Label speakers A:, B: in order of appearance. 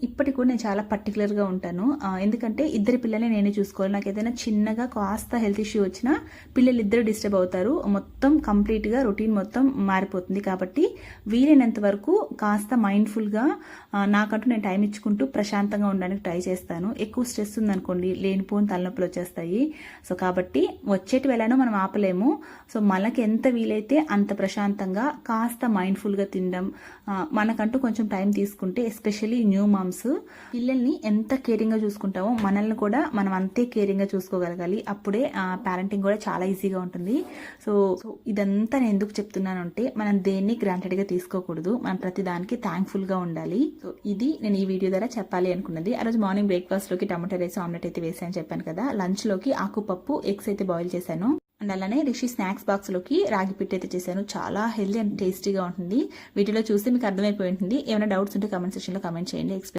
A: ఇప్పటికి కూడా నేను చాలా పర్టికులర్గా ఉంటాను. ఎందుకంటే ఇద్దరు పిల్లల్ని నేనే చూసుకోవాలి. నాకు ఏదైనా చిన్నగా కాస్త హెల్త్ ఇష్యూ వచ్చినా పిల్లలు ఇద్దరు డిస్టర్బ్ అవుతారు, మొత్తం కంప్లీట్గా రొటీన్ మొత్తం మారిపోతుంది. కాబట్టి వీలైనంత వరకు కాస్త మైండ్ఫుల్గా నాకంటూ నేను టైం ఇచ్చుకుంటూ ప్రశాంతంగా ఉండడానికి ట్రై చేస్తాను. ఎక్కువ స్ట్రెస్ ఉందనుకోండి లేనిపోని తలనొప్పులు వచ్చేస్తాయి. సో కాబట్టి వచ్చేటి వెళ్ళను మనం ఆపలేము. సో మనకి ఎంత వీలైతే అంత ప్రశాంతంగా కాస్త మైండ్ఫుల్గా తినడం, మనకంటూ కొంచెం టైం తీసుకుంటే, ఎస్పెషల్లీ న్యూ మామ్స్ పిల్లల్ని ఎంత కేరింగ్గా చూసుకుంటామో మనల్ని కూడా మనం అంతే కేరింగ్గా చూసుకోగలగాలి. అప్పుడే పేరెంటింగ్ కూడా చాలా ఈజీగా ఉంటుంది. సో ఇదంతా నేను ఎందుకు చెప్తున్నాను అంటే, మనం దేన్ని గ్రాంటెడ్గా తీసుకోకూడదు, మనం ప్రతి దానికి థ్యాంక్ఫుల్గా ఉండాలి. సో ఇది నేను ఈ వీడియో ద్వారా చెప్పాలి అనుకున్నది. ఆ రోజు మార్నింగ్ బ్రేక్ఫాస్ట్లోకి టమాటో రైస్ ఆమ్లెట్ అయితే వేసాను చెప్పాను కదా. లంచ్లోకి ఆకుపప్పు ఎగ్స్ అయితే బాయిల్ చేశాను. అండ్ అలానే రిషి స్నాక్స్ బాక్స్లోకి రాగి పిట్ అయితే చేశాను. చాలా హెల్దీ అండ్ టేస్టీగా ఉంటుంది. వీటిలో చూస్తే మీకు అర్థమైపోయి ఉంటుంది. ఏమైనా డౌట్స్ ఉంటే కామెంట్ సెక్షన్లో కామెంట్ చేయండి.